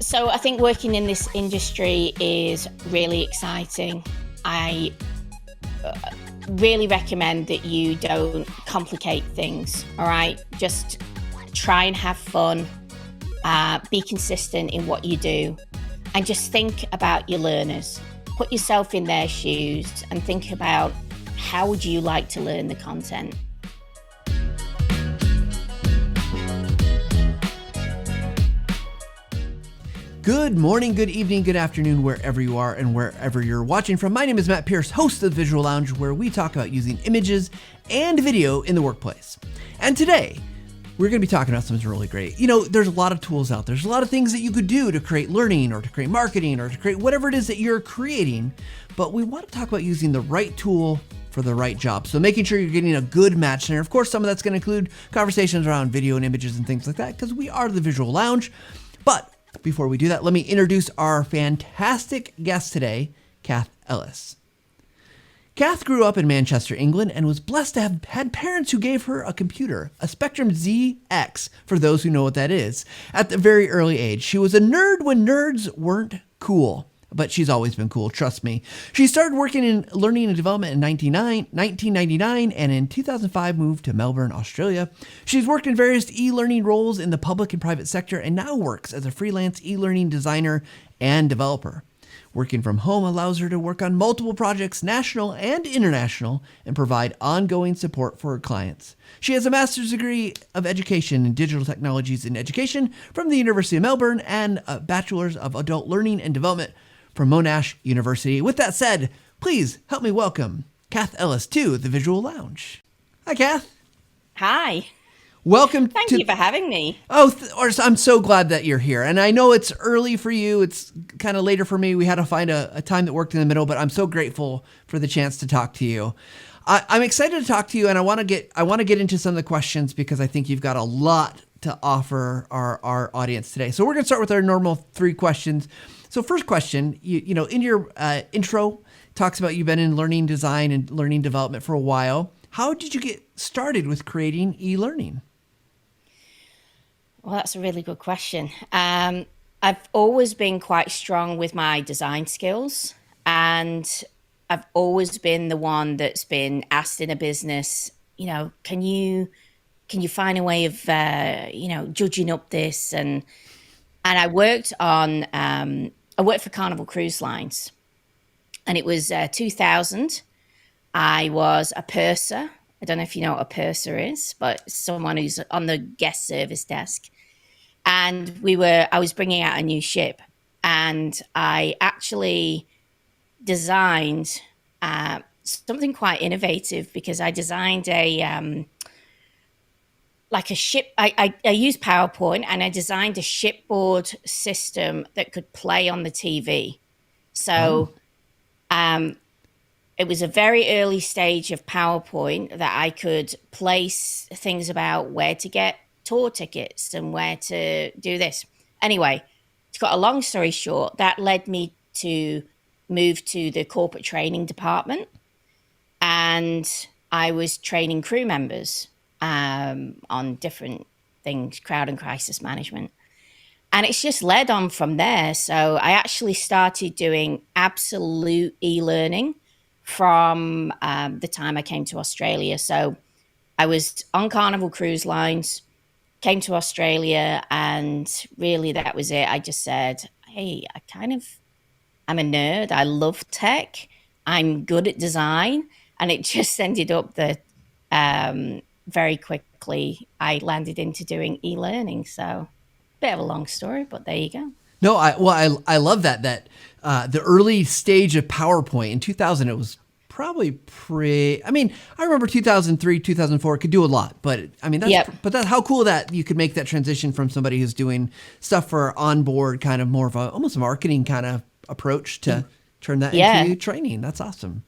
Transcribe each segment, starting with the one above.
So I think working in this industry is really exciting. I really recommend that you don't complicate things, all right? Just try and have fun, be consistent in what you do, and just think about your learners. Put yourself in their shoes and think about how would you like to learn the content. Good morning, good evening, good afternoon, wherever you are and wherever you're watching from. My name is Matt Pierce, host of the Visual Lounge, where we talk about using images and video in the workplace. And today, we're going to be talking about something really great. You know, there's a lot of tools out there. There's a lot of things that you could do to create learning or to create marketing or to create whatever it is that you're creating. But we want to talk about using the right tool for the right job. So making sure you're getting a good match there. Of course, some of that's going to include conversations around video and images and things like that, because we are the Visual Lounge. But before we do that, let me introduce our fantastic guest today, Cath Ellis. Cath grew up in Manchester, England, and was blessed to have had parents who gave her a computer, a Spectrum ZX, for those who know what that is, at the very early age. She was a nerd when nerds weren't cool, but she's always been cool, trust me. She started working in learning and development in 1999, and in 2005 moved to Melbourne, Australia. She's worked in various e-learning roles in the public and private sector, and now works as a freelance e-learning designer and developer. Working from home allows her to work on multiple projects, national and international, and provide ongoing support for her clients. She has a master's degree of education in digital technologies in education from the University of Melbourne and a bachelor's of adult learning and development from Monash University. With that said, please help me welcome Cath Ellis to the Visual Lounge. Hi, Cath. Hi. Welcome. Thank you for having me. I'm so glad that you're here. And I know it's early for you. It's kind of later for me. We had to find a time that worked in the middle, but I'm so grateful for the chance to talk to you. I'm excited to talk to you, and I want to get into some of the questions because I think you've got a lot to offer our audience today. So we're going to start with our normal 3 questions. So first question, you know, in your intro, talks about you've been in learning design and learning development for a while. How did you get started with creating e-learning? Well, that's a really good question. I've always been quite strong with my design skills, and I've always been the one that's been asked in a business, you know, can you find a way of judging up this? And I worked for Carnival Cruise Lines, and it was 2000. I was a purser. I don't know if you know what a purser is, but someone who's on the guest service desk. And I was bringing out a new ship, and I actually designed something quite innovative because I designed a ship. I used PowerPoint, and I designed a shipboard system that could play on the TV. So it was a very early stage of PowerPoint that I could place things about where to get tour tickets and where to do this. Anyway, to cut a long story short, that led me to move to the corporate training department, and I was training crew members on different things, crowd and crisis management. And it's just led on from there. So I actually started doing absolute e-learning from the time I came to Australia. So I was on Carnival Cruise Lines, came to Australia, and really that was it. I just said, hey, I'm a nerd. I love tech. I'm good at design. And it just ended up that very quickly I landed into doing e-learning. So bit of a long story, but there you go. No, I love that the early stage of PowerPoint in 2000, it was probably I remember 2003, 2004, it could do a lot, but I mean, that's how cool that you could make that transition from somebody who's doing stuff for onboard, kind of more of almost a marketing kind of approach to turn that into training. That's awesome.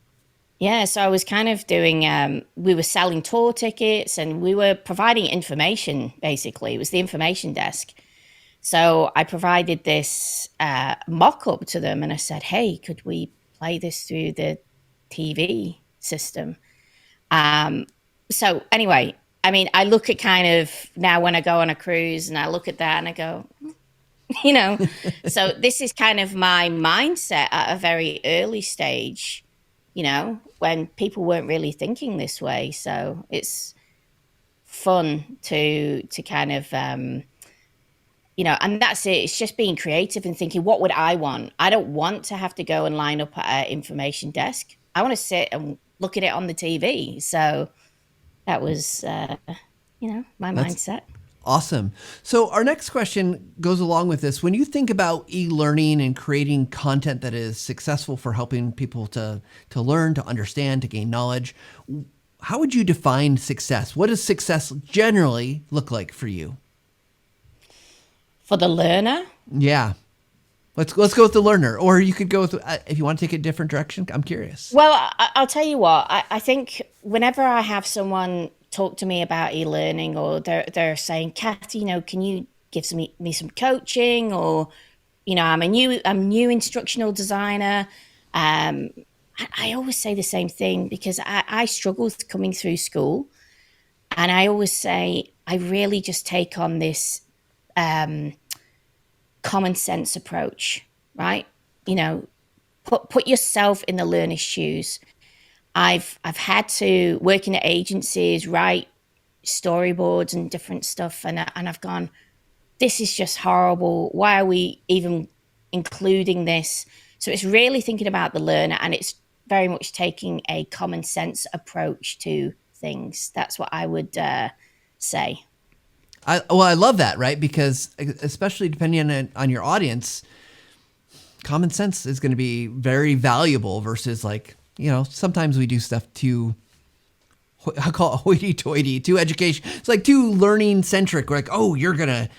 Yeah, so I was kind of doing, we were selling tour tickets and we were providing information, basically. It was the information desk. So I provided this mock-up to them, and I said, hey, could we play this through the TV system? So anyway, I mean, I look at kind of now when I go on a cruise and I look at that and I go, you know. So this is kind of my mindset at a very early stage, when people weren't really thinking this way. So it's fun to kind of and that's it. It's just being creative and thinking, what would I want? I don't want to have to go and line up at an information desk. I want to sit and look at it on the TV. So that was, my That's mindset. awesome. So our next question goes along with this. When you think about e-learning and creating content that is successful for helping people to learn, to understand, to gain knowledge, how would you define success? What does success generally look like for you? For the learner, Yeah. Let's go with the learner, or you could go with if you want to take a different direction. I'm curious. well, I'll tell you what. I think whenever I have someone talk to me about e-learning, or they're saying, "Cath, can you give me some coaching?" Or, I'm new instructional designer. I always say the same thing because I struggle with coming through school, and I always say I really just take on this common sense approach, right? Put yourself in the learner's shoes. I've had to work in agencies, write storyboards and different stuff, and I've gone, this is just horrible. Why are we even including this? So it's really thinking about the learner, and it's very much taking a common sense approach to things. That's what I would say. I love that, right? Because especially depending on your audience, common sense is going to be very valuable versus sometimes we do stuff too, I call it hoity-toity, too education. It's like too learning centric. We're like, oh, you're going to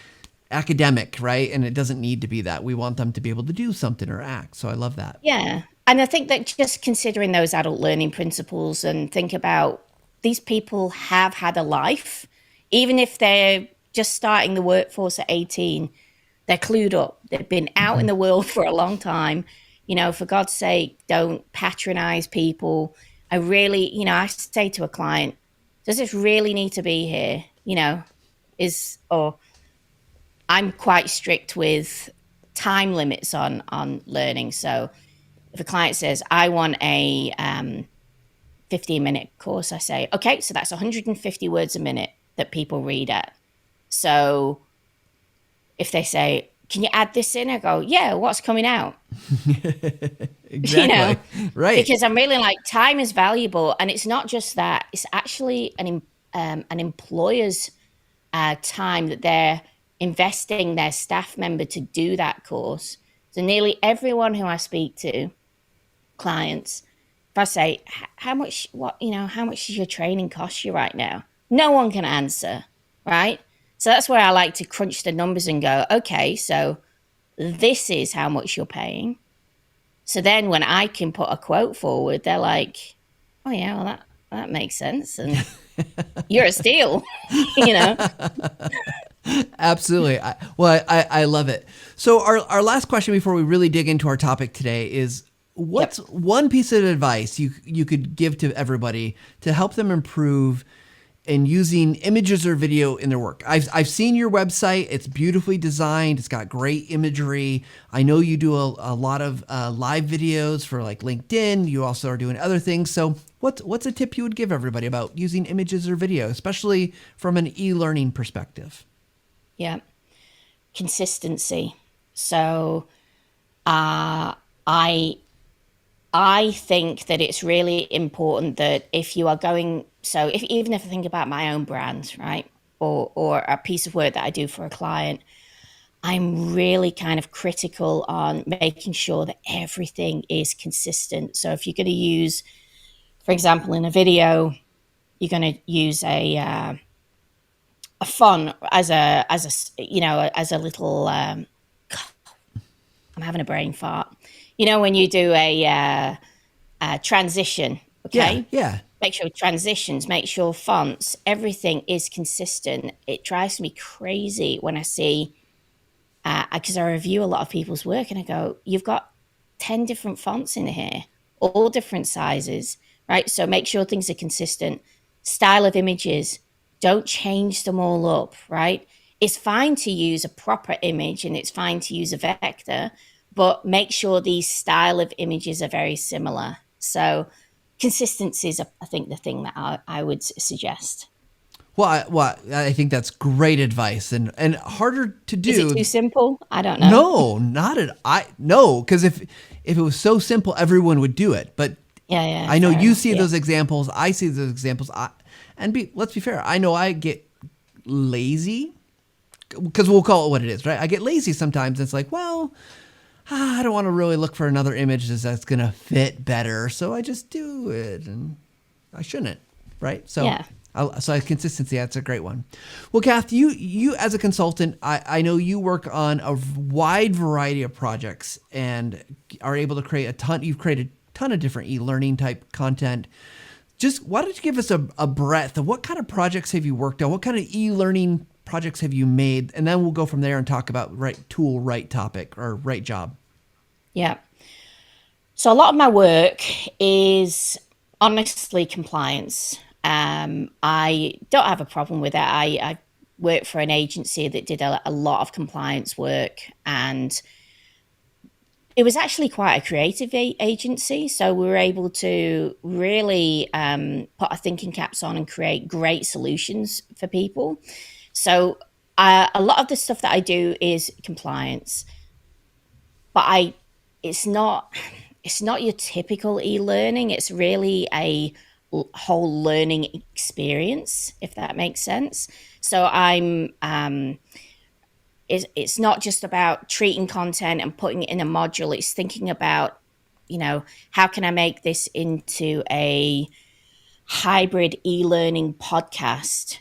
academic, right? And it doesn't need to be that. We want them to be able to do something or act. So I love that. Yeah. And I think that just considering those adult learning principles and think about these people have had a life, even if they're just starting the workforce at 18, they're clued up. They've been out in the world for a long time. For God's sake, don't patronize people. I really, I say to a client, does this really need to be here? Or I'm quite strict with time limits on learning. So if a client says, I want a 15-minute course, I say, okay, so that's 150 words a minute that people read at. So if they say, can you add this in? I go, yeah, what's coming out? Exactly. Right. Because I'm really like, time is valuable. And it's not just that, it's actually an employer's time that they're investing their staff member to do that course. So nearly everyone who I speak to, clients, if I say, how much does your training cost you right now? No one can answer, right? So that's where I like to crunch the numbers and go, okay, so this is how much you're paying. So then when I can put a quote forward, they're like, oh yeah, well that makes sense. And you're a steal, Absolutely. I love it. So our last question before we really dig into our topic today is, what's one piece of advice you could give to everybody to help them improve in using images or video in their work? I've seen your website. It's beautifully designed. It's got great imagery. I know you do a lot of live videos for like LinkedIn. You also are doing other things. So what's a tip you would give everybody about using images or video, especially from an e-learning perspective? Yeah. Consistency. So I think that it's really important that if you are going, so even if I think about my own brand, right, or a piece of work that I do for a client, I'm really kind of critical on making sure that everything is consistent. So if you're going to use, for example, in a video, you're going to use a font as a little. I'm having a brain fart. When you do a transition, okay? Yeah. Make sure transitions, make sure fonts, everything is consistent. It drives me crazy when I see, because I review a lot of people's work and I go, you've got 10 different fonts in here, all different sizes, right? So make sure things are consistent. Style of images, don't change them all up, right? it's fine to use a proper image and it's fine to use a vector, but make sure these style of images are very similar. So consistency is, I think, the thing that I would suggest. Well, I think that's great advice and harder to Is it do. too simple? I don't know. No, not at I no, because if it was so simple, everyone would do it. But Yeah, yeah, I know fair you enough. see Yeah, those examples. I see those examples. Let's be fair. I know I get lazy because we'll call it what it is, right? I get lazy sometimes. It's like, well, I don't want to really look for another image that's going to fit better, so I just do it, and I shouldn't, right? yeah, Consistency, that's a great one. Well, Cath, you as a consultant, I know you work on a wide variety of projects and are able to create a ton. You've created a ton of different e-learning type content. Just why don't you give us a breadth of what kind of projects have you worked on? What kind of e-learning projects have you made? And then we'll go from there and talk about right tool, right topic, or right job. yeah. So a lot of my work is honestly compliance. I don't have a problem with that. I worked for an agency that did a lot of compliance work, and it was actually quite a creative agency. So we were able to really put our thinking caps on and create great solutions for people. So a lot of the stuff that I do is compliance, but it's not it's not your typical e-learning. It's really a whole learning experience, if that makes sense. So it's not just about treating content and putting it in a module. It's thinking about, how can I make this into a hybrid e-learning podcast,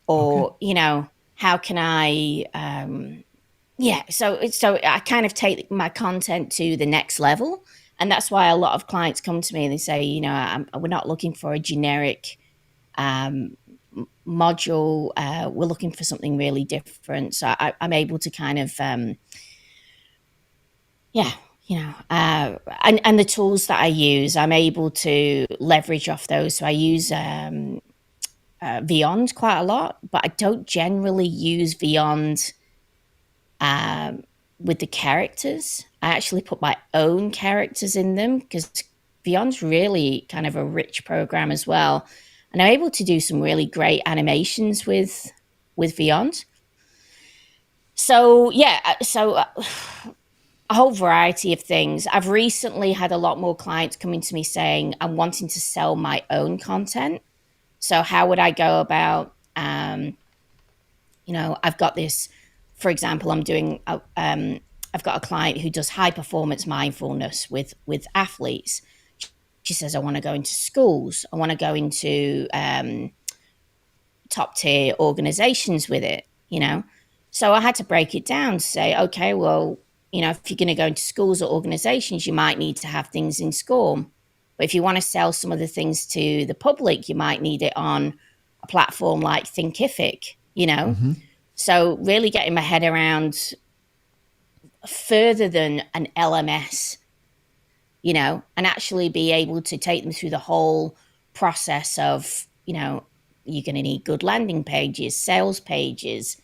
Okay. or how can I yeah, so I kind of take my content to the next level, and that's why a lot of clients come to me and they say, we're not looking for a generic um, module. We're looking for something really different. So I'm able to kind of, yeah, and the tools that I use, I'm able to leverage off those. So I use Beyond quite a lot, but I don't generally use Beyond um, with the characters. I actually put my own characters in them because Beyond's really kind of a rich program as well, and I'm able to do some really great animations with Beyond. So yeah, a whole variety of things. I've recently had a lot more clients coming to me saying I'm wanting to sell my own content. So how would I go about I've got this, for example, I've got a client who does high performance mindfulness with athletes. She says, I want to go into schools. I want to go into top tier organizations with it. So I had to break it down to say, okay, well, if you're going to go into schools or organizations, you might need to have things in SCORM. But if you want to sell some of the things to the public, you might need it on a platform like Thinkific. Mm-hmm. So really getting my head around further than an LMS, and actually be able to take them through the whole process of, you're going to need good landing pages, sales pages.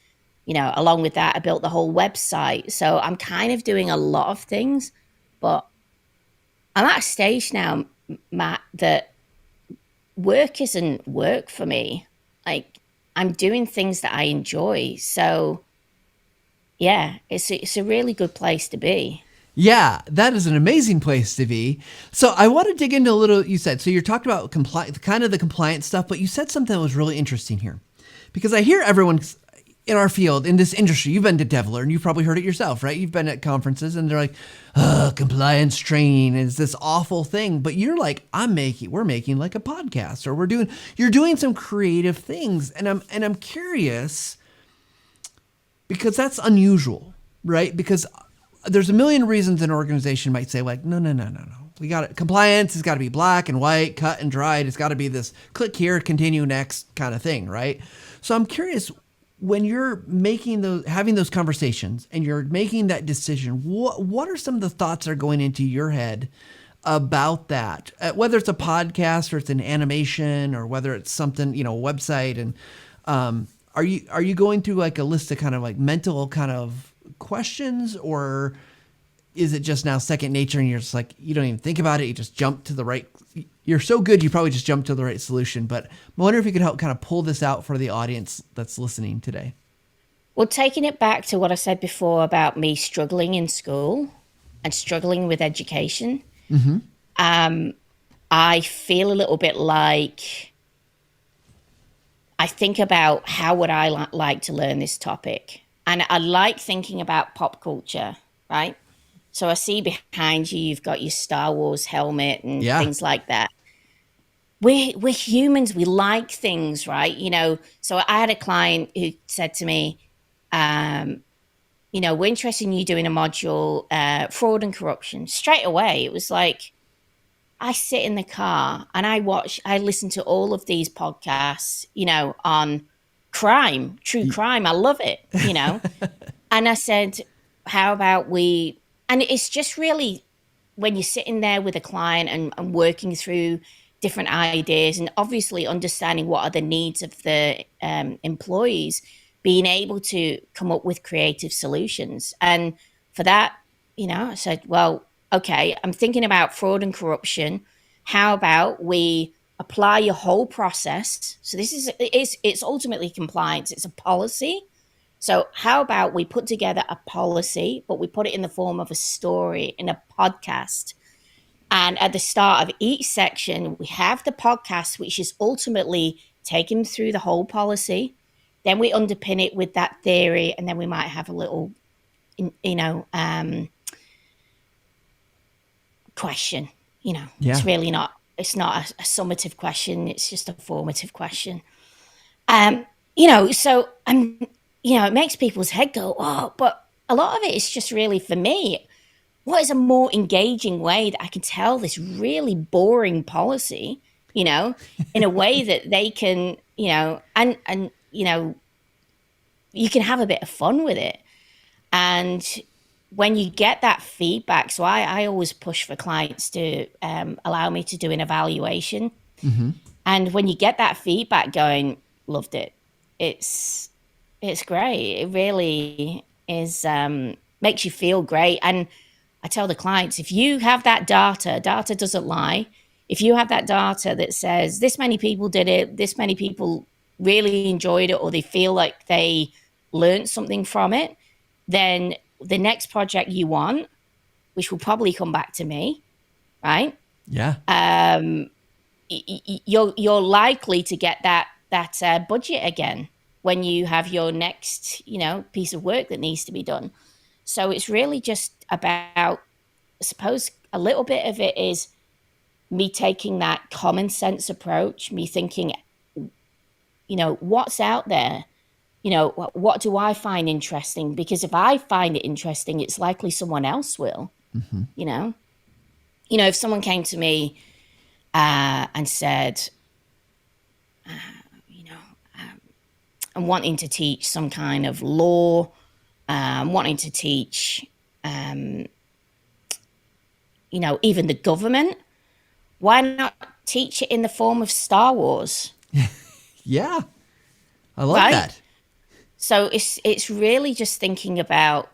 Along with that, I built the whole website. So I'm kind of doing a lot of things, but I'm at a stage now, Matt, that work isn't work for me. Like, I'm doing things that I enjoy. So yeah, it's a really good place to be. Yeah, that is an amazing place to be. So I want to dig into a little. You said so. You're talking about kind of the compliance stuff, but you said something that was really interesting here, because I hear everyone in our field, in this industry. You've been to DevLearn, you've probably heard it yourself, right? You've been at conferences, and they're like, compliance training is this awful thing. But you're like, we're making like a podcast, or you're doing some creative things, and I'm curious because that's unusual, right? Because there's a million reasons an organization might say like, no. We got it. Compliance has got to be black and white, cut and dried. It's got to be this click here, continue next kind of thing, right? So I'm curious, when you're having those conversations and you're making that decision, what are some of the thoughts that are going into your head about that? Whether it's a podcast or it's an animation or whether it's something, a website. And are you going through like a list of kind of like mental kind of questions, or is it just now second nature and you're just like, you don't even think about it, you just jump to the right, you're so good you probably just jump to the right solution. But I wonder if you could help kind of pull this out for the audience that's listening today. Well, taking it back to what I said before about me struggling in school and struggling with education, I feel a little bit like I think about how would I like to learn this topic. And I like thinking about pop culture, right? So I see behind you, you've got your Star Wars helmet and Yeah. things like that. We're humans. We like things, right? So I had a client who said to me, we're interested in you doing a module, fraud and corruption. Straight away, it was like, I sit in the car and I listen to all of these podcasts, on crime, true crime. I love it. And I said, how about and it's just really when you're sitting there with a client and working through different ideas and obviously understanding what are the needs of the employees, being able to come up with creative solutions. And for that, I said, well, okay, I'm thinking about fraud and corruption. How about we apply your whole process? So it's ultimately compliance. It's a policy. So how about we put together a policy, but we put it in the form of a story in a podcast. And at the start of each section, we have the podcast, which is ultimately taken through the whole policy. Then we underpin it with that theory, and then we might have a little, question. Yeah. It's not a summative question. It's just a formative question. So it makes people's head go, oh, but a lot of it is just really for me. What is a more engaging way that I can tell this really boring policy, in a way that they can, and you can have a bit of fun with it. And when you get that feedback, so I always push for clients to allow me to do an evaluation. And when you get that feedback going, loved it. It's great. It really is, makes you feel great. And I tell the clients, if you have that data doesn't lie. If you have that data that says this many people did it, this many people really enjoyed it, or they feel like they learned something from it, then the next project you want, which will probably come back to me, right? Yeah. You're likely to get that budget again when you have your next, piece of work that needs to be done. So it's really just about, I suppose, a little bit of it is me taking that common sense approach, me thinking, what's out there? What do I find interesting? Because if I find it interesting, it's likely someone else will, if someone came to me and said, I'm wanting to teach some kind of law, I'm wanting to teach, even the government, why not teach it in the form of Star Wars? Yeah. I love Right? that. So it's really just thinking about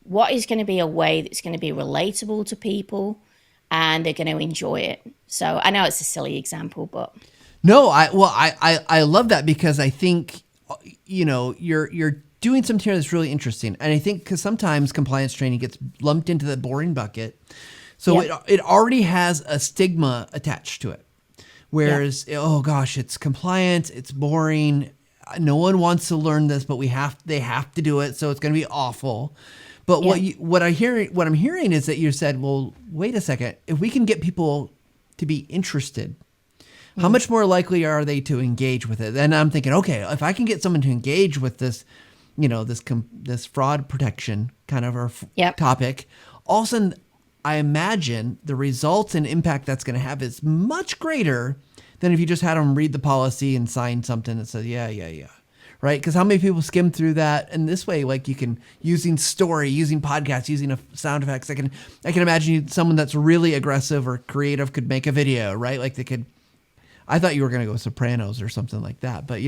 what is going to be a way that's going to be relatable to people and they're going to enjoy it. So I know it's a silly example, but No, I love that because I think, you're doing something here that's really interesting. And I think because sometimes compliance training gets lumped into the boring bucket. So it already has a stigma attached to it. Whereas, oh gosh, it's compliance, it's boring. No one wants to learn this, but they have to do it. So it's going to be awful. But what I'm hearing is that you said, well, wait a second. If we can get people to be interested, how much more likely are they to engage with it? And I'm thinking, okay, if I can get someone to engage with this, this fraud protection kind of topic, all of a sudden, I imagine the results and impact that's going to have is much greater than if you just had them read the policy and sign something that says, yeah. Right? Because how many people skim through that? And this way, like you can, using story, using podcasts, using sound effects, I can imagine someone that's really aggressive or creative could make a video, right? Like they could, I thought you were going to go Sopranos or something like that, but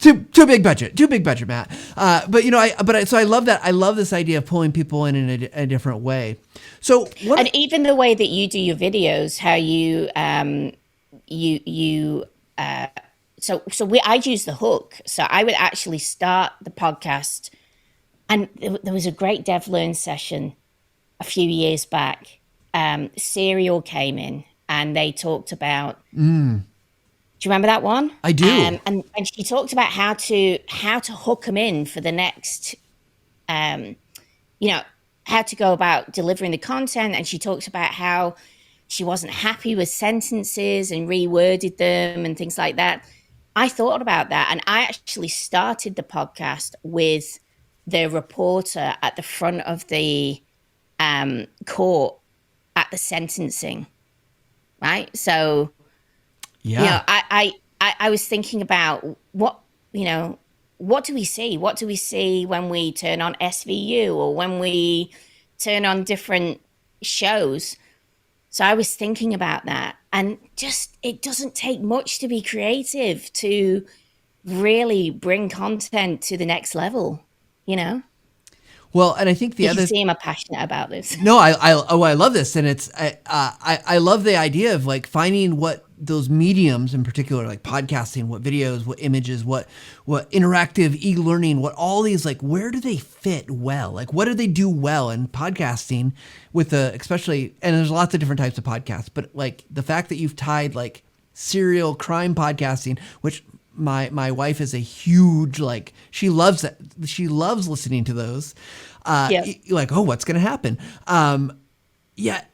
too big budget, Matt. So I love that. I love this idea of pulling people in a different way. So and even the way that you do your videos, how you I'd use the hook. So I would actually start the podcast, and there was a great dev learn session a few years back. Serial came in and they talked about. Do you remember that one? I do. And she talked about how to hook them in for the next, um, you know, how to go about delivering the content. And she talked about how she wasn't happy with sentences and reworded them and things like that. I thought about that, and I actually started the podcast with the reporter at the front of the court at the sentencing, right? So, Yeah. I was thinking about what do we see? What do we see when we turn on SVU or when we turn on different shows? So I was thinking about that, and just it doesn't take much to be creative to really bring content to the next level, you know? Well, and I think the You can other see I'm passionate about this. no, I love this, and I love the idea of like finding what those mediums in particular, like podcasting, what videos, what images, what interactive e-learning, what all these, like, where do they fit well? Like, what do they do well in podcasting with especially, and there's lots of different types of podcasts, but like the fact that you've tied like serial crime podcasting, which my wife is a huge, like, she loves that. She loves listening to those. Yeah. Like, oh, what's going to happen? Yeah,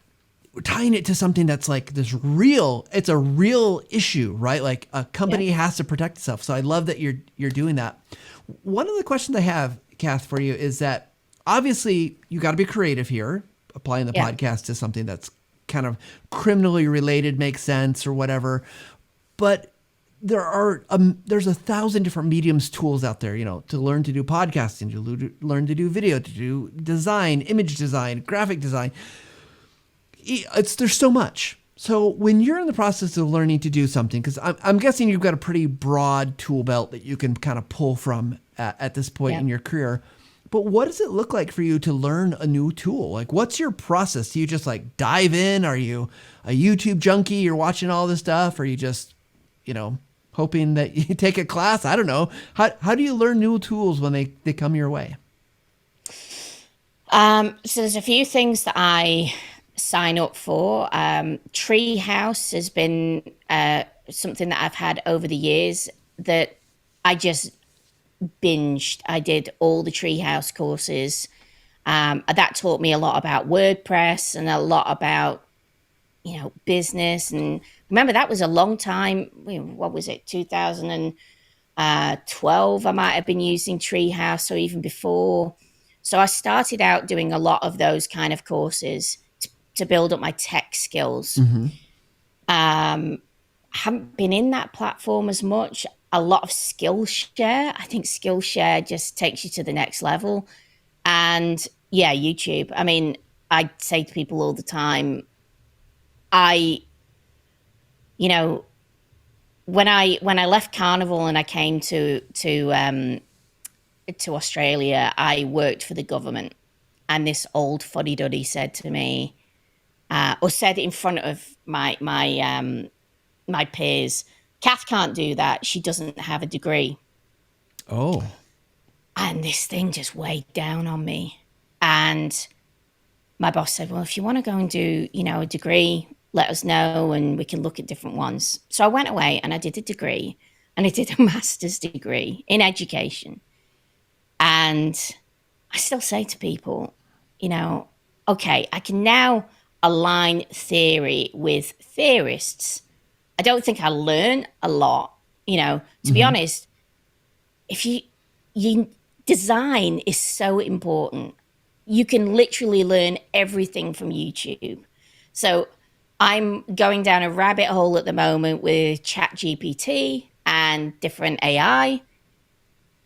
tying it to something that's like this real, it's a real issue, right? Like a company has to protect itself. So I love that you're doing that. One of the questions I have, Cath, for you is that obviously you got to be creative here, applying the podcast to something that's kind of criminally related, makes sense or whatever. But there's 1,000 different mediums tools out there, to learn to do podcasting, to learn to do video, to do design, image design, graphic design. There's so much. So when you're in the process of learning to do something, because I'm guessing you've got a pretty broad tool belt that you can kind of pull from at this point in your career. But what does it look like for you to learn a new tool? Like, what's your process? Do you just like dive in? Are you a YouTube junkie? You're watching all this stuff? Or are you just, hoping that you take a class? I don't know. How do you learn new tools when they come your way? So there's a few things that I sign up for. Treehouse has been something that I've had over the years that I just binged. I did all the Treehouse courses. That taught me a lot about WordPress and a lot about business. And remember, that was a long time. What was it, 2012? I might have been using Treehouse or even before. So I started out doing a lot of those kind of courses to build up my tech skills. Haven't been in that platform as much. A lot of Skillshare. I think Skillshare just takes you to the next level. And yeah, YouTube. I mean, I say to people all the time, when I left Carnival and I came to Australia, I worked for the government, and this old fuddy duddy said to me, or said in front of my peers, "Cath can't do that. She doesn't have a degree." Oh. And this thing just weighed down on me. And my boss said, "Well, if you want to go and do, a degree, let us know and we can look at different ones." So I went away and I did a degree, and I did a master's degree in education. And I still say to people, okay, I can now align theory with theorists. I don't think I learn a lot, to be honest. If you design is so important. You can literally learn everything from YouTube. So I'm going down a rabbit hole at the moment with ChatGPT and different AI,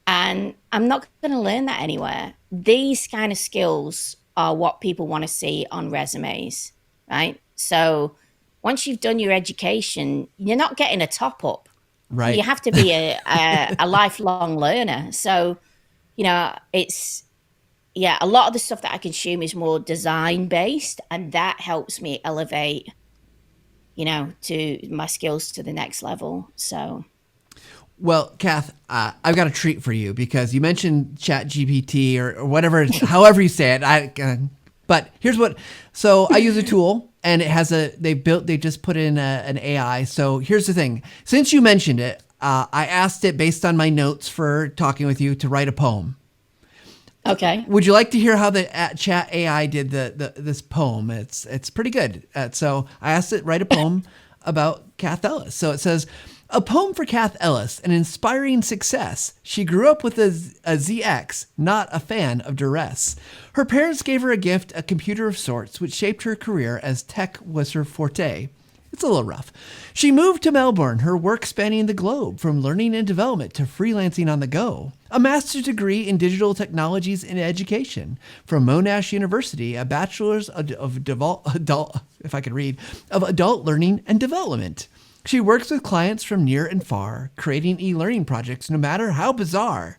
and I'm not going to learn that anywhere. These kind of skills are what people want to see on resumes, right? So once you've done your education, you're not getting a top up. You Right. have to be a lifelong learner. So, it's, yeah, a lot of the stuff that I consume is more design based, and that helps me elevate, to my skills to the next level. So, Well, Cath, I've got a treat for you because you mentioned ChatGPT or whatever, however you say it. But here's what. So I use a tool, and it has they just put in an AI. So here's the thing. Since you mentioned it, I asked it based on my notes for talking with you to write a poem. okay. Would you like to hear how the Chat AI did this poem? It's pretty good. So I asked it write a poem about Cath Ellis. So it says, a poem for Cath Ellis, an inspiring success. She grew up with a ZX, not a fan of duress. Her parents gave her a gift, a computer of sorts, which shaped her career as tech was her forte. It's a little rough. She moved to Melbourne, her work spanning the globe, from learning and development to freelancing on the go. A master's degree in digital technologies in education from Monash University, a bachelor's of adult learning and development. She works with clients from near and far, creating e-learning projects no matter how bizarre.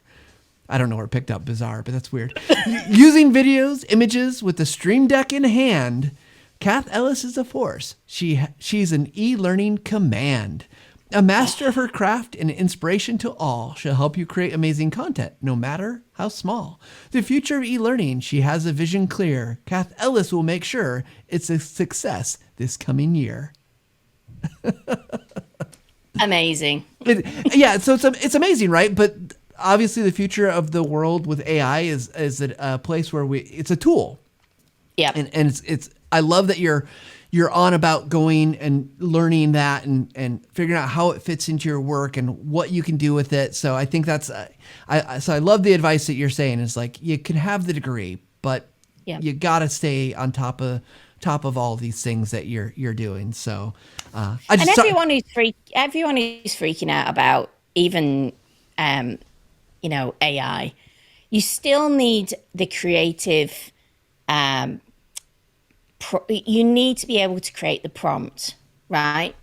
I don't know where it picked up bizarre, but that's weird. Using videos, images with the Stream Deck in hand, Cath Ellis is a force. She's an e-learning command. A master of her craft and inspiration to all. She'll help you create amazing content, no matter how small. The future of e-learning, she has a vision clear. Cath Ellis will make sure it's a success this coming year. Amazing. So it's amazing, right? But obviously, the future of the world with AI is a place where it's a tool. Yeah. And it's I love that you're on about going and learning that and figuring out how it fits into your work and what you can do with it. So I think that's I love the advice that you're saying is like you can have the degree, but you got to stay on top of all these things that you're doing. So everyone who's freaking out about even AI, you still need the creative. You need to be able to create the prompt, right?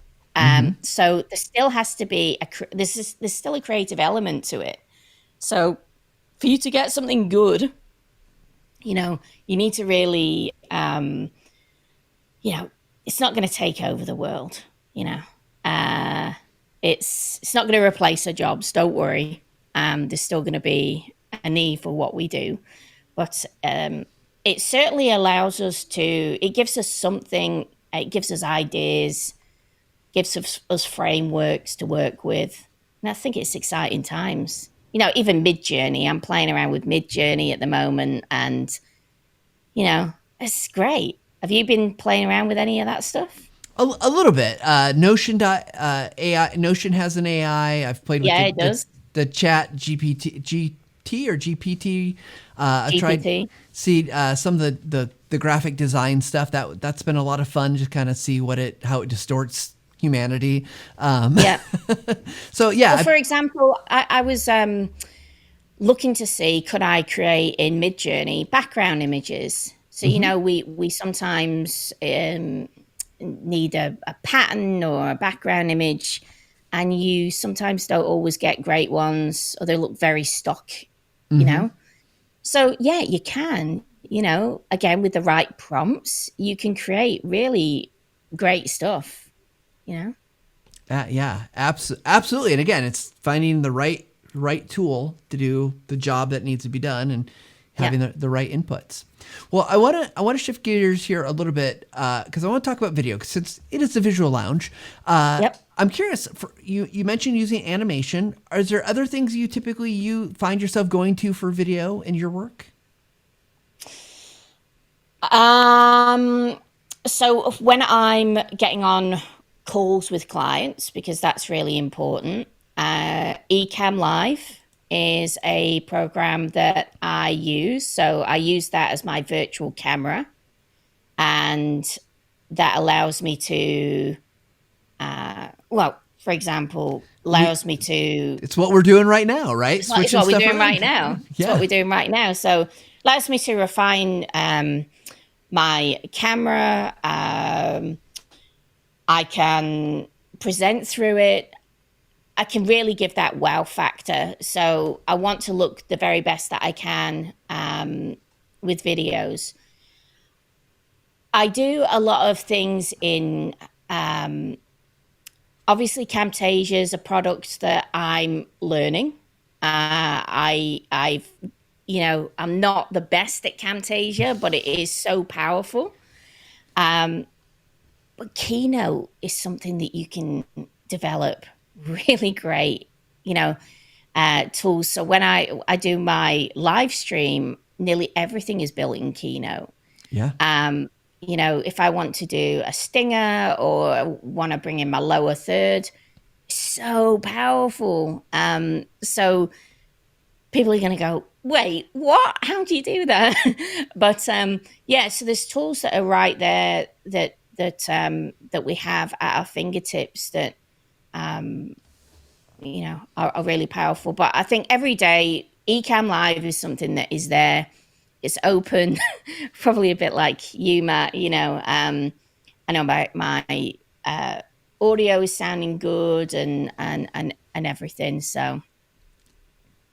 So there still has to be there's still a creative element to it. So for you to get something good, you need to really, it's not going to take over the world. It's not going to replace our jobs. Don't worry. There's still going to be a need for what we do, but it certainly allows us to. It gives us something. It gives us ideas. Gives us frameworks to work with, and I think it's exciting times. Even Midjourney. I'm playing around with Midjourney at the moment, and it's great. Have you been playing around with any of that stuff? A little bit. AI. Notion has an AI. I've played with It does. the Chat GT or GPT. I've GPT. tried see some of the graphic design stuff. That's been a lot of fun. Just kind of see how it distorts humanity. Yeah. So yeah. Well, for example, I was looking to see could I create in Midjourney background images. So we sometimes need a pattern or a background image, and you sometimes don't always get great ones, or they look very stock. So yeah, you can. Again, with the right prompts, you can create really great stuff. Yeah, absolutely. And again, it's finding the right tool to do the job that needs to be done and having the right inputs. Well, I want to shift gears here a little bit because I want to talk about video since it is the Visual Lounge. I'm curious. You mentioned using animation. Is there other things you typically find yourself going to for video in your work? So when I'm getting on calls with clients, because that's really important, Ecamm Live is a program that I use. So I use that as my virtual camera, and that allows me to, for example, It's what we're doing right now, right? It's what we're doing right now. It's what we're doing right now. So allows me to refine my camera, I can present through it. I can really give that wow factor. So I want to look the very best that I can with videos. I do a lot of things in um, obviously Camtasia is a product that I'm learning. I've I'm not the best at Camtasia, but it is so powerful. Um, but Keynote is something that you can develop really great, you know, tools. So when I do my live stream, nearly everything is built in Keynote. Yeah. Um, if I want to do a stinger or want to bring in my lower third, so powerful. So people are going to go, wait, what? How do you do that? But yeah, so there's tools that are right there that we have at our fingertips that um, are really powerful. But I think every day Ecamm Live is something that is there. It's open, probably a bit like you, Matt. I know my audio is sounding good and everything. So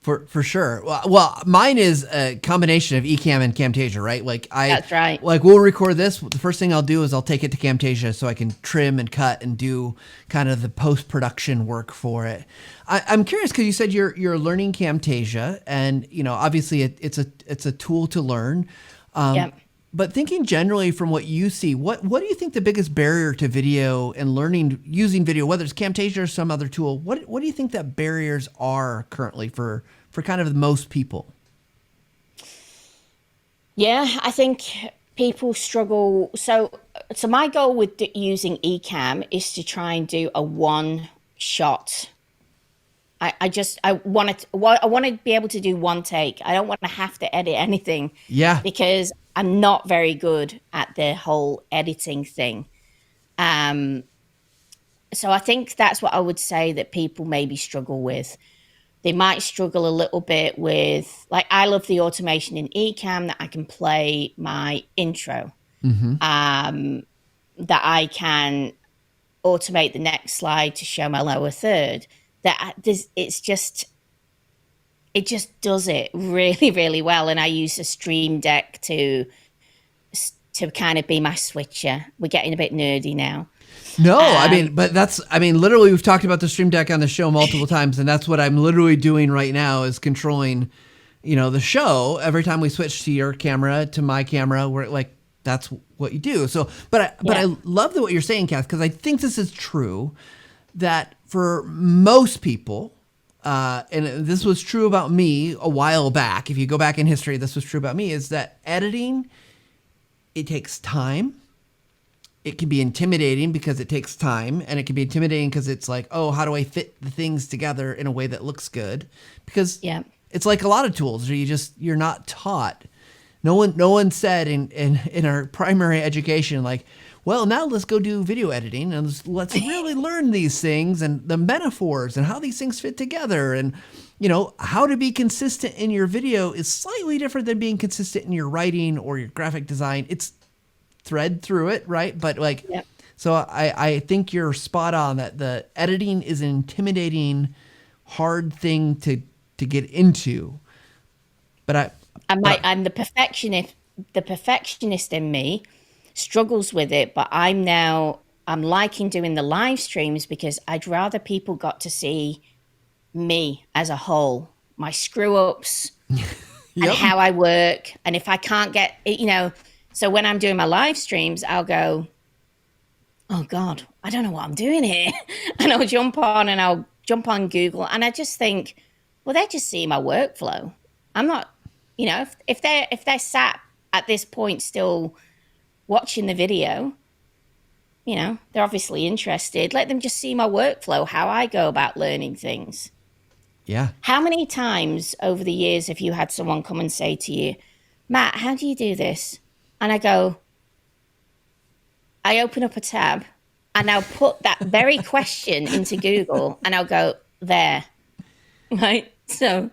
For sure. Well, mine is a combination of Ecamm and Camtasia, right? that's right. We'll record this. The first thing I'll do is I'll take it to Camtasia so I can trim and cut and do kind of the post production work for it. I'm curious because you said you're learning Camtasia, and obviously it's a tool to learn. Yeah. But thinking generally from what you see, what do you think the biggest barrier to video and learning using video, whether it's Camtasia or some other tool, what do you think that barriers are currently for kind of most people? Yeah, I think people struggle. So my goal with using Ecamm is to try and do a one shot. I want to be able to do one take. I don't want to have to edit anything Yeah. because I'm not very good at the whole editing thing. Um, so I think that's what I would say that people maybe struggle with. They might struggle a little bit with, like, I love the automation in Ecamm that I can play my intro, Mm-hmm. um, that I can automate the next slide to show my lower third. It just does it really, really well. And I use a Stream Deck to kind of be my switcher. We're getting a bit nerdy now. No, Um, literally, we've talked about the Stream Deck on the show multiple times, and that's what I'm literally doing right now is controlling, the show. Every time we switch to your camera to my camera, we're like, that's what you do. So, but yeah, I love what you're saying, Cath, because I think this is true that for most people, and this was true about me a while back. If you go back in history, this was true about me. Is that editing? It takes time. It can be intimidating because it takes time, and it can be intimidating because it's like, oh, how do I fit the things together in a way that looks good? Because yeah, it's like a lot of tools where you're not taught. No one said in our primary education, like, well, now let's go do video editing and let's really learn these things and the metaphors and how these things fit together. And how to be consistent in your video is slightly different than being consistent in your writing or your graphic design. It's thread through it, right? But yeah. so I think you're spot on that the editing is an intimidating, hard thing to get into. But I'm the perfectionist. The perfectionist in me struggles with it, but I'm liking doing the live streams because I'd rather people got to see me as a whole, my screw ups and yep. how I work. And if I can't get it, so when I'm doing my live streams, I'll go, oh God, I don't know what I'm doing here. And I'll jump on Google and I just think, well, they're just seeing my workflow. I'm not, if they're sat at this point still watching the video, they're obviously interested. Let them just see my workflow, how I go about learning things. Yeah. How many times over the years have you had someone come and say to you, Matt, how do you do this? And I open up a tab and I'll put that very question into Google and I'll go there. Right. So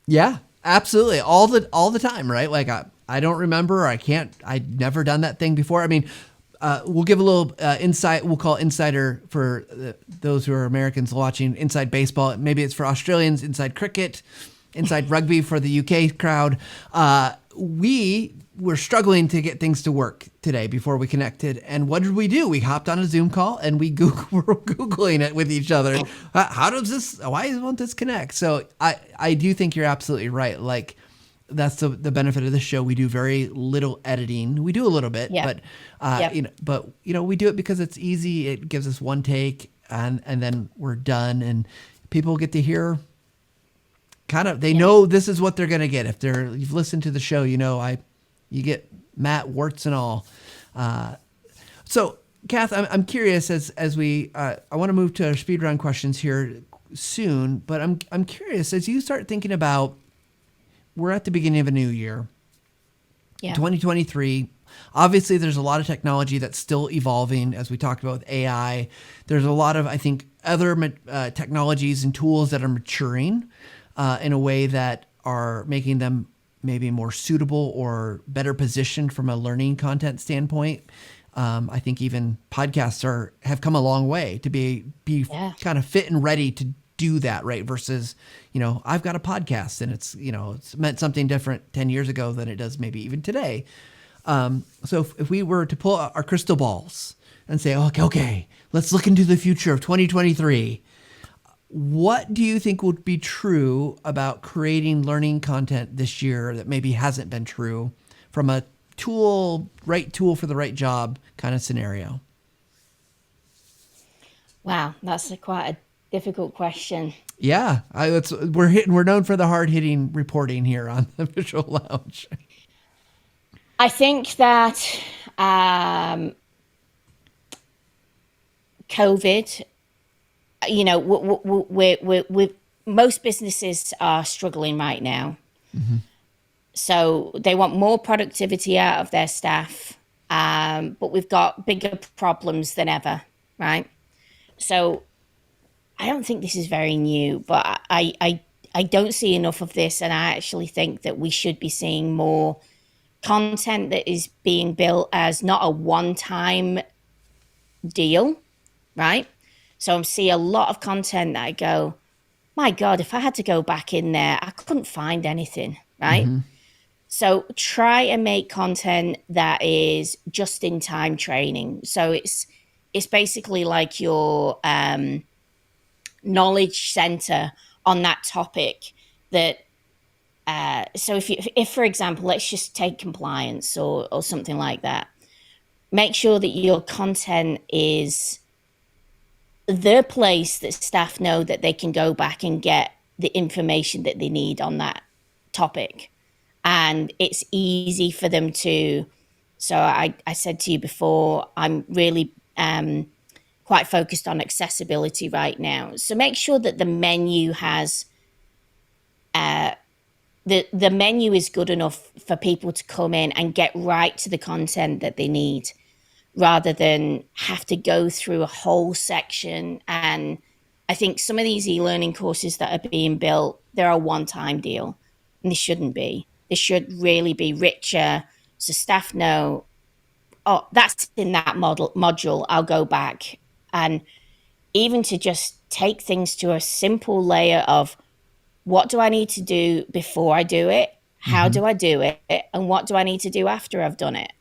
Yeah, absolutely. All the time, right? Like I don't remember, I can't, I'd never done that thing before. I mean, we'll give a little insight. We'll call insider for those who are Americans watching inside baseball. Maybe it's for Australians, inside cricket, inside rugby for the UK crowd. We were struggling to get things to work today before we connected. And what did we do? We hopped on a Zoom call and we were Googling it with each other. Why won't this connect? So I do think you're absolutely right. Like, that's the benefit of this show. We do very little editing. We do a little bit, but we do it because it's easy. It gives us one take and then we're done. And people get to hear they know this is what they're going to get. If you've listened to the show, you get Matt warts and all. So Cath, I'm curious as we, I want to move to our speed round questions here soon, but I'm curious as you start thinking about, we're at the beginning of a new year, 2023. Obviously, there's a lot of technology that's still evolving, as we talked about with AI. There's a lot of, I think, other technologies and tools that are maturing in a way that are making them maybe more suitable or better positioned from a learning content standpoint. I think even podcasts have come a long way to be kind of fit and ready to do that, right? Versus, I've got a podcast and it's meant something different 10 years ago than it does maybe even today. So if we were to pull out our crystal balls and say, okay, let's look into the future of 2023. What do you think would be true about creating learning content this year that maybe hasn't been true from a right tool for the right job kind of scenario? Wow, that's quite a difficult question. Yeah, we're known for the hard-hitting reporting here on the Visual Lounge. I think that COVID, we most businesses are struggling right now. Mm-hmm. So they want more productivity out of their staff, but we've got bigger problems than ever, right? So I don't think this is very new, but I don't see enough of this, and I actually think that we should be seeing more content that is being built as not a one-time deal, right? So I'm seeing a lot of content that I go, my God, if I had to go back in there, I couldn't find anything, right? Mm-hmm. So try and make content that is just-in-time training. So it's basically like your knowledge center on that topic that so if for example, let's just take compliance or something like that, make sure that your content is the place that staff know that they can go back and get the information that they need on that topic. And it's easy for them to, so I said to you before, I'm really quite focused on accessibility right now. So make sure that the menu has, the menu is good enough for people to come in and get right to the content that they need, rather than have to go through a whole section. And I think some of these e-learning courses that are being built, they're a one-time deal, and they shouldn't be. They should really be richer, so staff know, oh, that's in that module, I'll go back. And even to just take things to a simple layer of, what do I need to do before I do it? How do I do it? And what do I need to do after I've done it?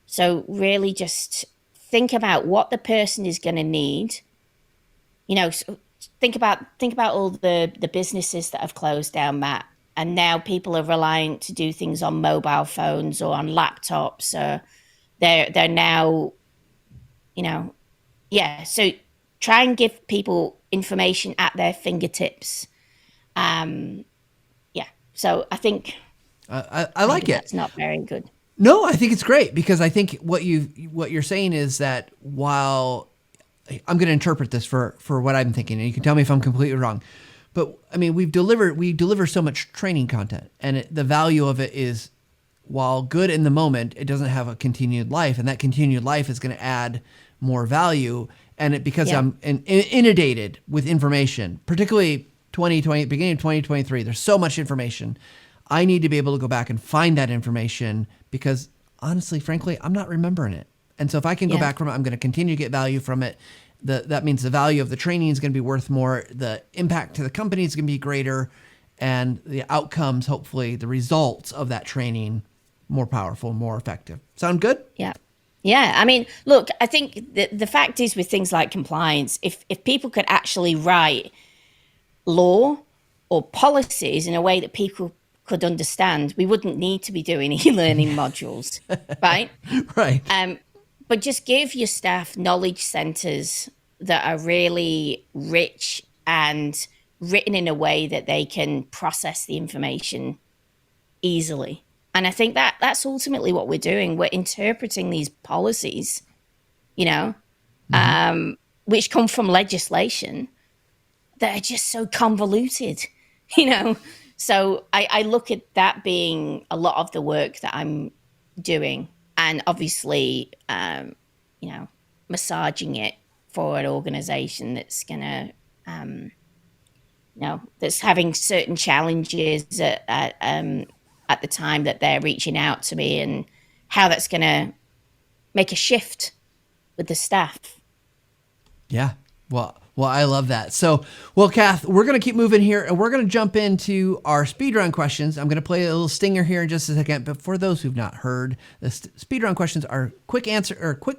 So really just think about what the person is going to need. So think about all the businesses that have closed down, Matt. And now people are reliant to do things on mobile phones or on laptops. They're now, So try and give people information at their fingertips. So I think I like it. That's not very good. No, I think it's great, because I think what you're saying is that while I'm going to interpret this for what I'm thinking, and you can tell me if I'm completely wrong. But I mean, we deliver so much training content, and the value of it is, while good in the moment, it doesn't have a continued life, and that continued life is going to add more value. And because I'm inundated with information, particularly beginning of 2023, there's so much information. I need to be able to go back and find that information, because honestly, frankly, I'm not remembering it. And so if I can go Yeah. back from it, I'm going to continue to get value from it. That means the value of the training is going to be worth more. The impact to the company is going to be greater. And the outcomes, hopefully, the results of that training, more powerful, more effective. Sound good? Yeah. Yeah. I mean, look, I think the fact is with things like compliance, if people could actually write law or policies in a way that people could understand, we wouldn't need to be doing e-learning modules, right? Right. But just give your staff knowledge centers that are really rich and written in a way that they can process the information easily. And I think that that's ultimately what we're doing. We're interpreting these policies, you know, Mm-hmm. which come from legislation that are just so convoluted, you know. So I look at that being a lot of the work that I'm doing, and obviously, you know, massaging it for an organization that's gonna, you know, that's having certain challenges at the time that they're reaching out to me, and how that's gonna make a shift with the staff. Yeah. Well, I love that. So, well, Cath, we're going to keep moving here and we're going to jump into our speedrun questions. I'm going to play a little stinger here in just a second. But for those who've not heard, the speedrun questions are quick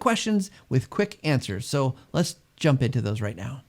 questions with quick answers. So let's jump into those right now.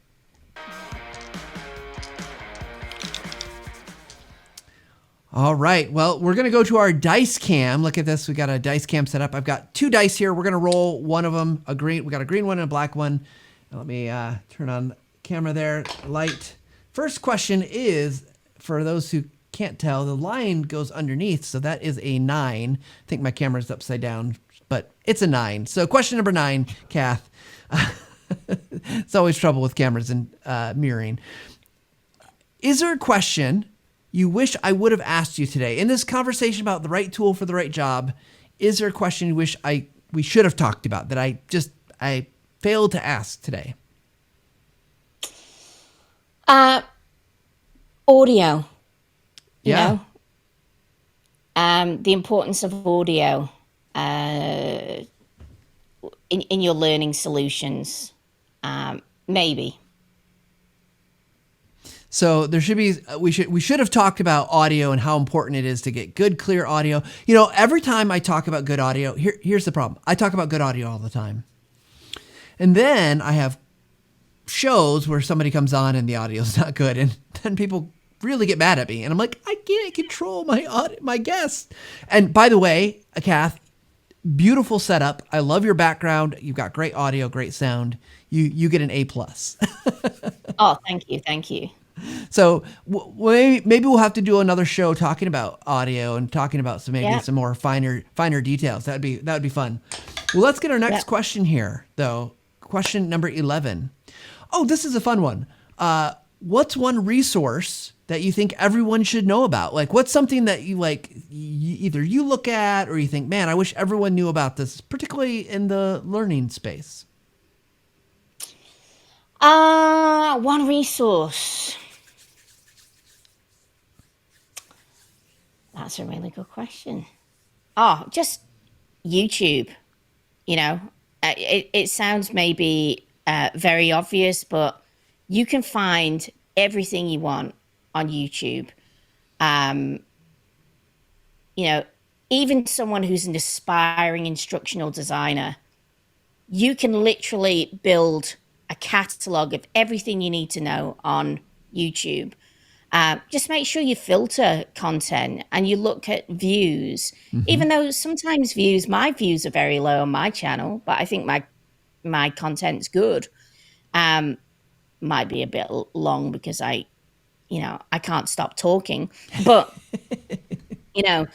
All right. Well, we're going to go to our dice cam. Look at this. We got a dice cam set up. I've got 2 dice here. We're going to roll one of them. We got a green one and a black one. Let me turn on the camera there. Light. First question is, for those who can't tell, the line goes underneath. So that is a 9. I think my camera's upside down, but it's a 9. So question number 9, Cath. It's always trouble with cameras and mirroring. Is there a question you wish I would have asked you today in this conversation about the right tool for the right job? Is there a question you wish we should have talked about that I failed to ask today? Audio, you Yeah. know, the importance of audio in your learning solutions, maybe. So there should be we should have talked about audio and how important it is to get good, clear audio. You know, every time I talk about good audio, here's the problem. I talk about good audio all the time. And then I have shows where somebody comes on and the audio's not good, and then people really get mad at me. And I'm like, I can't control my guests. And by the way, Cath, beautiful setup. I love your background. You've got great audio, great sound. You get an A+. Oh, thank you, thank you. So maybe we'll have to do another show talking about audio and talking about some more finer details. That'd be fun. Well, let's get our next question here, though. Question number 11. Oh, this is a fun one. What's one resource that you think everyone should know about? Like, what's something that you like? Either you look at or you think, man, I wish everyone knew about this, particularly in the learning space. One resource. That's a really good question. Oh, just YouTube. You know, it sounds maybe very obvious, but you can find everything you want on YouTube. You know, even someone who's an aspiring instructional designer, you can literally build a catalog of everything you need to know on YouTube. Just make sure you filter content and you look at views, Mm-hmm. even though sometimes my views are very low on my channel, but I think my content's good. Might be a bit long because I can't stop talking, but you know,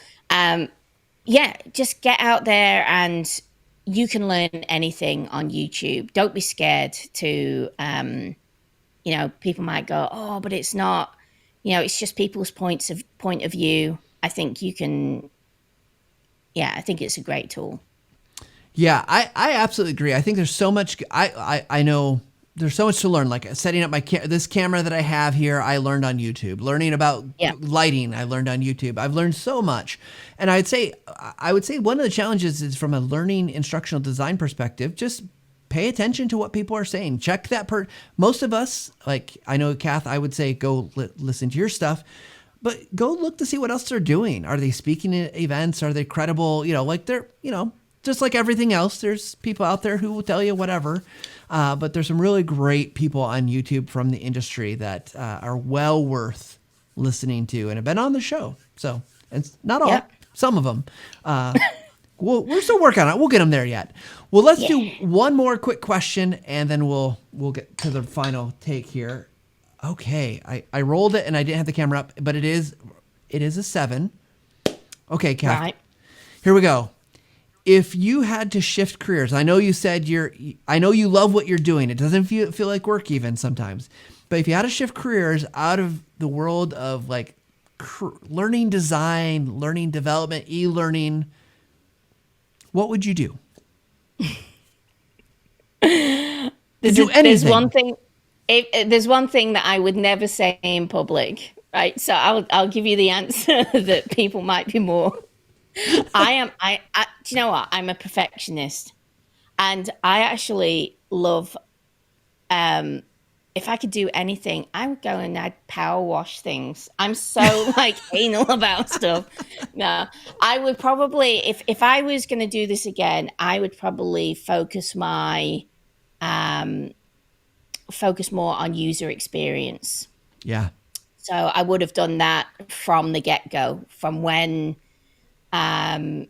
yeah, just get out there and you can learn anything on YouTube. Don't be scared to, people might go, oh, but it's not, it's just people's point of view. I think I think it's a great tool. Yeah, I absolutely agree. I think there's so much. I know there's so much to learn. Like setting up this camera that I have here, I learned on YouTube. Learning about Yeah. lighting, I learned on YouTube. I've learned so much, and I would say one of the challenges is from a learning instructional design perspective. Just pay attention to what people are saying. Check that most of us, like I know Cath, I would say go listen to your stuff, but go look to see what else they're doing. Are they speaking at events? Are they credible? Like they're, just like everything else, there's people out there who will tell you whatever. But there's some really great people on YouTube from the industry that are well worth listening to and have been on the show. So, and not all, some of them. We're still working on it. We'll get them there yet. Well, let's do one more quick question, and then we'll get to the final take here. Okay, I rolled it, and I didn't have the camera up, but it is a 7. Okay, Cath. Right. Here we go. If you had to shift careers, I know you said I know you love what you're doing. It doesn't feel like work even sometimes. But if you had to shift careers out of the world of like learning design, learning development, e-learning, what would you do? There's one thing. There's one thing that I would never say in public, right? So I'll give you the answer that people might be more. Do you know what? I'm a perfectionist, and I actually love. If I could do anything, I would go and I'd power wash things. I'm so like anal about stuff. No, I would probably, if I was going to do this again, I would probably focus more on user experience. Yeah. So I would have done that from the get-go, from when, go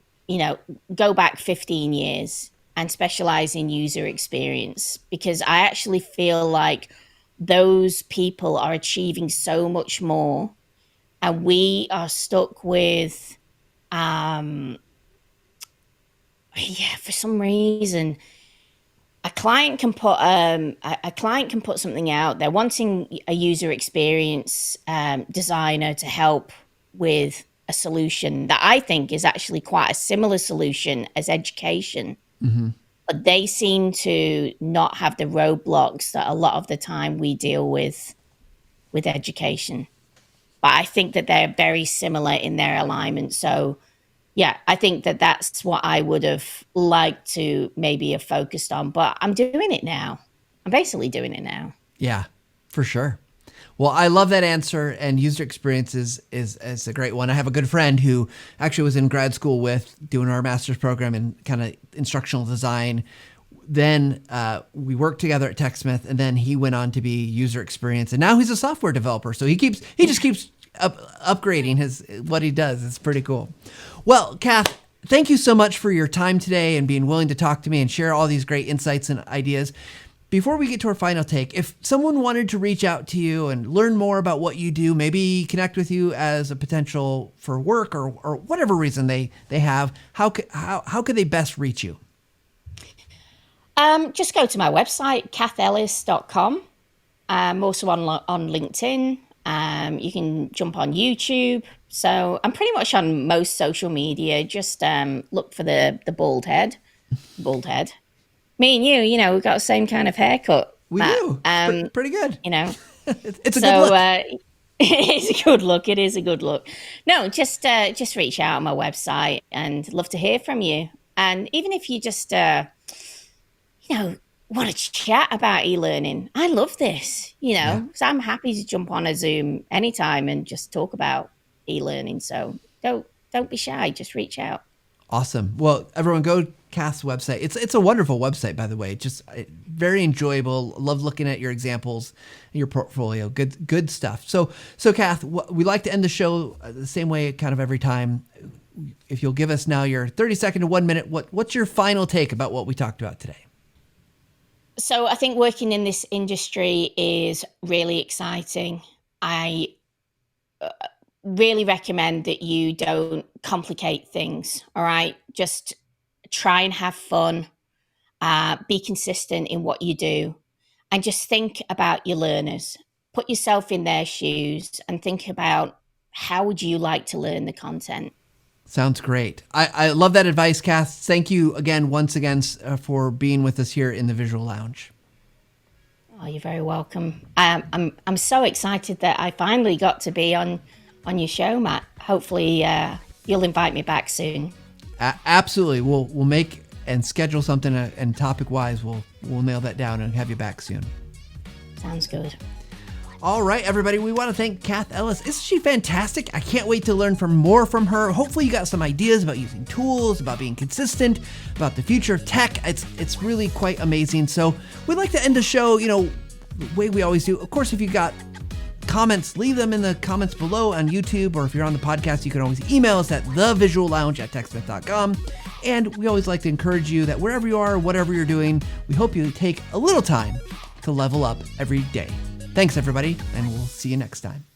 back 15 years and specialize in user experience, because I actually feel like those people are achieving so much more, and we are stuck with, for some reason, a client can put something out. They're wanting a user experience designer to help with a solution that I think is actually quite a similar solution as education. Mm-hmm. But they seem to not have the roadblocks that a lot of the time we deal with education. But I think that they're very similar in their alignment. So, yeah, I think that that's what I would have liked to maybe have focused on. But I'm doing it now. I'm basically doing it now. Yeah, for sure. Well, I love that answer, and user experience is a great one. I have a good friend who actually was in grad school doing our master's program in kind of instructional design. Then we worked together at TechSmith, and then he went on to be user experience, and now he's a software developer. So he just keeps upgrading what he does. It's pretty cool. Well, Cath, thank you so much for your time today and being willing to talk to me and share all these great insights and ideas. Before we get to our final take, if someone wanted to reach out to you and learn more about what you do, maybe connect with you as a potential for work or whatever reason they have, how could they best reach you? Just go to my website, cathellis.com. I'm also on LinkedIn. You can jump on YouTube. So I'm pretty much on most social media. Just look for the bald head. Bald head. Me and you, we've got the same kind of haircut. We do. Pretty good. It's a good look. It's a good look. It is a good look. No, just reach out on my website, and love to hear from you. And even if you just, want to chat about e-learning, I love this, so I'm happy to jump on a Zoom anytime and just talk about e-learning. So don't be shy. Just reach out. Awesome. Well, everyone go Cath's website. It's a wonderful website, by the way. Just very enjoyable. Love looking at your examples, your portfolio. Good stuff. So Cath, we like to end the show the same way kind of every time. If you'll give us now your 30-second to 1 minute, what's your final take about what we talked about today? So I think working in this industry is really exciting. I really recommend that you don't complicate things. All right. Just try and have fun, be consistent in what you do, and just think about your learners. Put yourself in their shoes and think about how would you like to learn the content. Sounds great. I love that advice, Cath. Thank you once again for being with us here in the Visual Lounge. Oh, you're very welcome. I'm so excited that I finally got to be on your show, Matt. Hopefully, you'll invite me back soon. Absolutely. We'll make and schedule something, and topic wise, we'll nail that down and have you back soon. Sounds good. All right, everybody, we want to thank Cath Ellis. Isn't she fantastic? I can't wait to learn more from her. Hopefully you got some ideas about using tools, about being consistent, about the future of tech. It's really quite amazing. So we'd like to end the show, the way we always do. Of course, if you got comments, leave them in the comments below on YouTube, or if you're on the podcast, you can always email us at thevisuallounge@techsmith.com. And we always like to encourage you that wherever you are, whatever you're doing, we hope you take a little time to level up every day. Thanks, everybody, and we'll see you next time.